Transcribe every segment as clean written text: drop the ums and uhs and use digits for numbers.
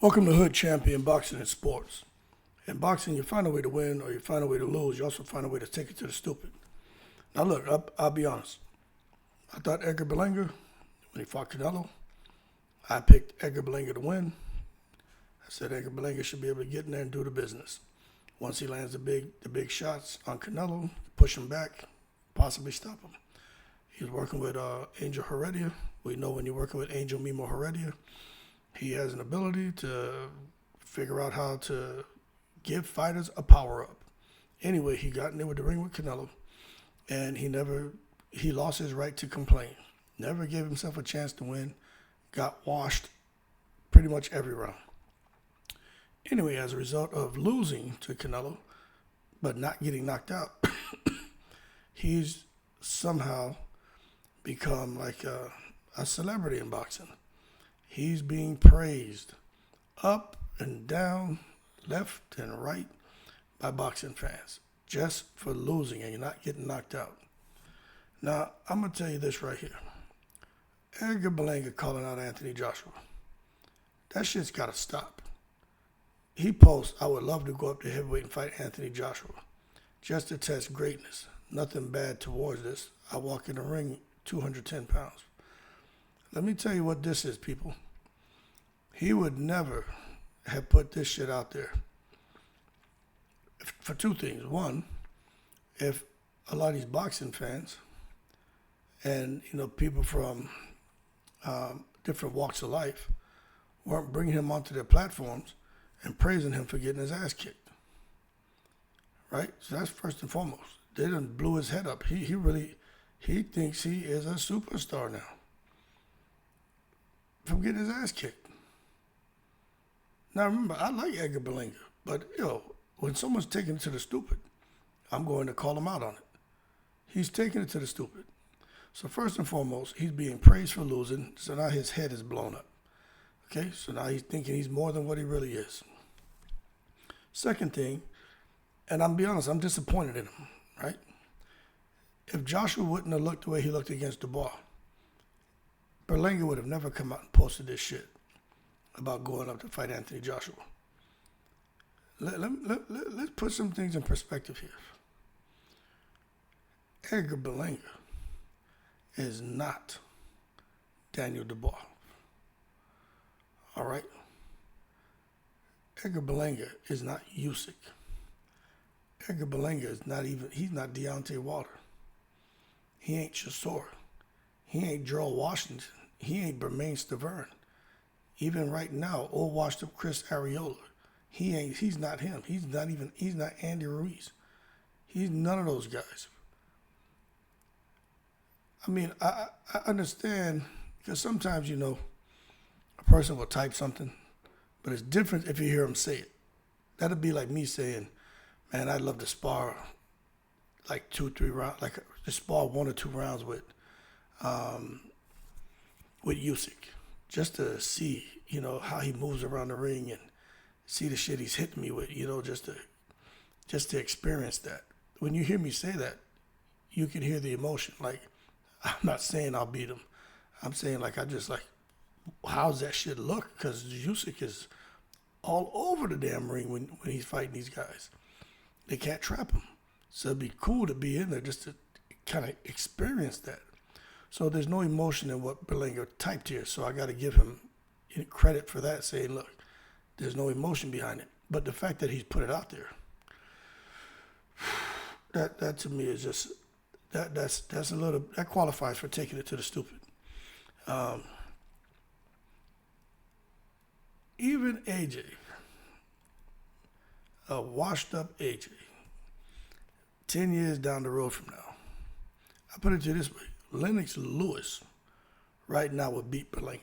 Welcome to Hood Champion Boxing and Sports. In boxing, you find a way to win or you find a way to lose. You also find a way to take it to the stupid. Now, look, I'll be honest. I thought Edgar Berlanga, when he fought CANELO, I picked Edgar Berlanga to win. I said Edgar Berlanga should be able to get in there and do the business. Once he lands the big shots on CANELO, push him back, possibly stop him. He was working with Angel Heredia. We know when you're working with Angel Mimo Heredia, he has an ability to figure out how to give fighters a power-up. Anyway, he got in there with the ring with CANELO, and he lost his right to complain. Never gave himself a chance to win. Got washed pretty much every round. Anyway, as a result of losing to CANELO, but not getting knocked out, he's somehow become like a celebrity in boxing. He's being praised up and down, left and right by boxing fans just for losing and you're not getting knocked out. Now, I'm going to tell you this right here. Edgar Berlanga calling out Anthony Joshua. That shit's got to stop. He posts, I would love to go up to heavyweight and fight Anthony Joshua just to test greatness. Nothing bad towards this. I walk in the ring 210 pounds. Let me tell you what this is, people. He would never have put this shit out there for two things. One, if a lot of these boxing fans and people from different walks of life weren't bringing him onto their platforms and praising him for getting his ass kicked, right? So that's first and foremost. They done blew his head up. He thinks he is a superstar now from getting his ass kicked. Now remember, I like Edgar Berlanga, but when someone's taking it to the stupid, I'm going to call him out on it. He's taking it to the stupid. So first and foremost, he's being praised for losing, so now his head is blown up. Okay, so now he's thinking he's more than what he really is. Second thing, and I'll be honest, I'm disappointed in him, right? If Joshua wouldn't have looked the way he looked against Dubois, Berlanga would have never come out and posted this shit about going up to fight Anthony Joshua. Let's put some things in perspective here. Edgar Berlanga is not Daniel Dubois. All right? Edgar Berlanga is not Usyk. Edgar Berlanga is he's not Deontay Wilder. He ain't Chisora. He ain't Gerald Washington. He ain't Bermain Stavern. Even right now, old washed up Chris Arreola. He's not him. He's not Andy Ruiz. He's none of those guys. I mean, I understand, because sometimes, a person will type something, but it's different if you hear him say it. That'd be like me saying, man, I'd love to spar like 2-3 rounds, like to spar 1 or 2 rounds with Usyk, just to see, how he moves around the ring and see the shit he's hitting me with, just to experience that. When you hear me say that, you can hear the emotion. Like, I'm not saying I'll beat him. I'm saying how's that shit look? Because Usyk is all over the damn ring when he's fighting these guys. They can't trap him. So it'd be cool to be in there just to kind of experience that. So there's no emotion in what Berlanga typed here. So I got to give him credit for that, saying, look, there's no emotion behind it. But the fact that he's put it out there, that to me is just, that's a little, that qualifies for taking it to the stupid. Even AJ, a washed up AJ, 10 years down the road from now, I put it to you this way, Lennox Lewis right now would beat Berlanga.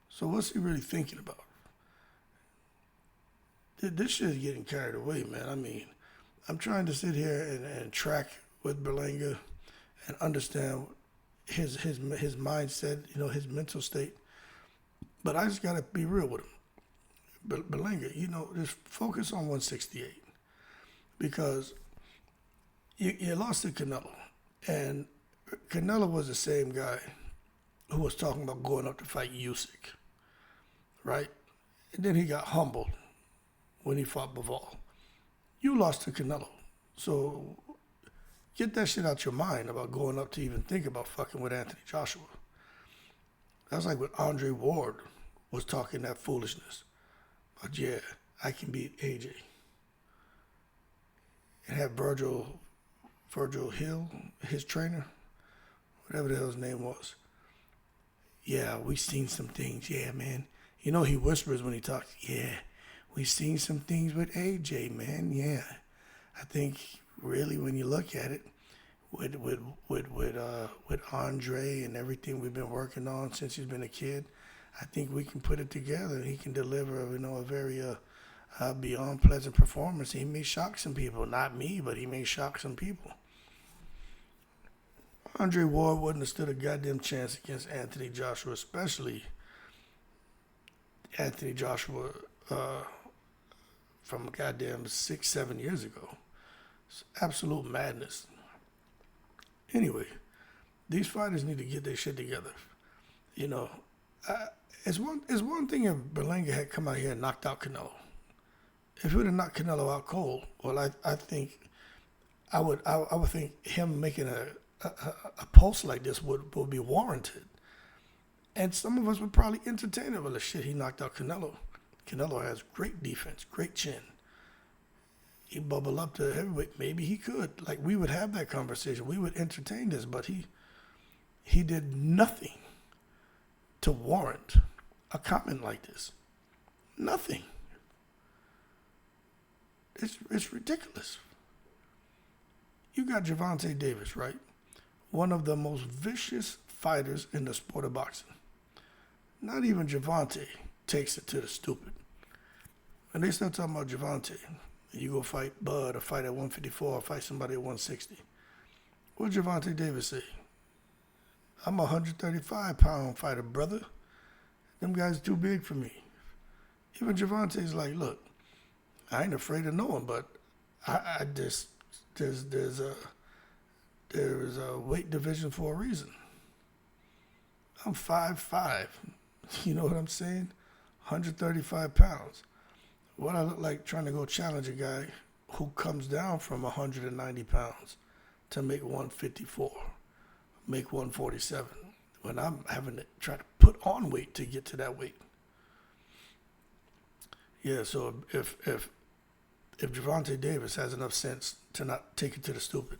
So what's he really thinking about? This shit is getting carried away, man. I mean, I'm trying to sit here and track with Berlanga and understand his mindset, his mental state. But I just got to be real with him. Berlanga, just focus on 168. Because you lost to CANELO. And CANELO was the same guy who was talking about going up to fight Usyk. right? And then he got humbled when he fought Bivol. You lost to Canelo. So get that shit out your mind about going up to even think about fucking with Anthony Joshua. That's like when Andre Ward was talking that foolishness. But yeah, I can beat AJ. And have Virgil Hill, his trainer, whatever the hell his name was. Yeah, we seen some things. Yeah, man. You know he whispers when he talks. Yeah, we seen some things with AJ, man. Yeah, I think really when you look at it, with Andre and everything we've been working on since he's been a kid, I think we can put it together. He can deliver, a very beyond pleasant performance. He may shock some people, not me, but he may shock some people. Andre Ward wouldn't have stood a goddamn chance against Anthony Joshua, especially Anthony Joshua from goddamn 6-7 years ago. It's absolute madness. Anyway, these fighters need to get their shit together. It's one thing if Berlanga had come out here and knocked out Canelo. If he would have knocked Canelo out cold, well, I think I would think him making a post like this would be warranted. And some of us would probably entertain it. Well, shit, he knocked out Canelo. Canelo has great defense, great chin. He bubble up to heavyweight. Maybe he could. Like, we would have that conversation. We would entertain this, but he did nothing to warrant a comment like this. Nothing. It's ridiculous. You got Gervonta Davis, right? One of the most vicious fighters in the sport of boxing. Not even Gervonta takes it to the stupid. When they start talking about Gervonta, you go fight Bud or fight at 154 or fight somebody at 160. What Gervonta Davis say? I'm a 135-pound fighter, brother. Them guys too big for me. Even Gervonta's like, look, I ain't afraid of no one, but I just there's a weight division for a reason. I'm 5'5". You know what I'm saying? 135 pounds. What I look like trying to go challenge a guy who comes down from 190 pounds to make 154, make 147, when I'm having to try to put on weight to get to that weight. Yeah, so if Gervonta Davis has enough sense to not take it to the stupid,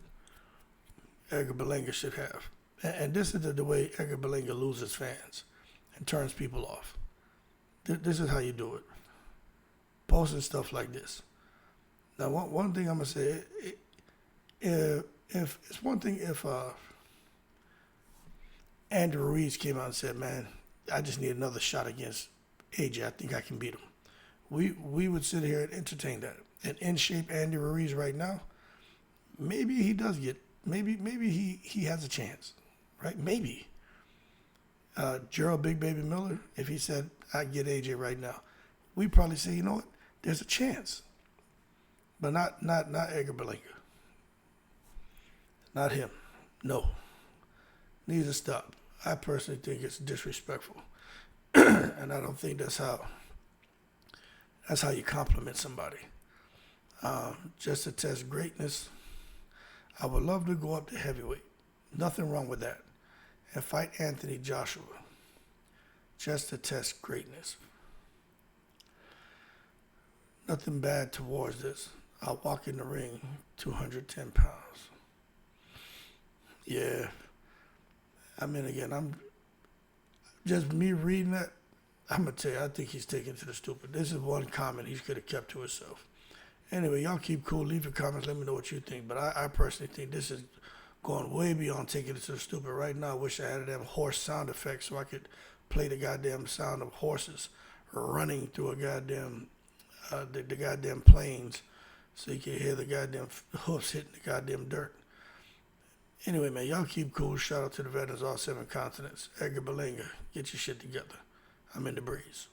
Edgar Berlanga should have. And this is the way Edgar Berlanga loses fans and turns people off. This is how you do it. Posting stuff like this. Now, one thing I'm going to say, if it's one thing if Andy Ruiz came out and said, man, I just need another shot against AJ. I think I can beat him. We would sit here and entertain that. And in shape Andy Ruiz right now, maybe he does get, maybe he has a chance, right? Maybe. Gerald Big Baby Miller, if he said, I get AJ right now, we'd probably say, you know what, there's a chance. But not Edgar Berlanga. Not him. No. Needs to stop. I personally think it's disrespectful. And I don't think that's how you compliment somebody. Just to test greatness, I would love to go up to heavyweight. Nothing wrong with that. And fight Anthony Joshua. Just to test greatness. Nothing bad towards this. I'll walk in the ring 210 pounds. Yeah. I mean, again, I'm just me reading that. I'm going to tell you, I think he's taken to the stupid. This is one comment he could have kept to himself. Anyway, y'all keep cool. Leave your comments. Let me know what you think. But I personally think this is going way beyond taking it to the stupid. Right now, I wish I had a damn horse sound effect so I could play the goddamn sound of horses running through a goddamn, the goddamn plains so you can hear the goddamn hoofs hitting the goddamn dirt. Anyway, man, y'all keep cool. Shout out to the veterans all 7 continents. Edgar Berlanga, get your shit together. I'm in the breeze.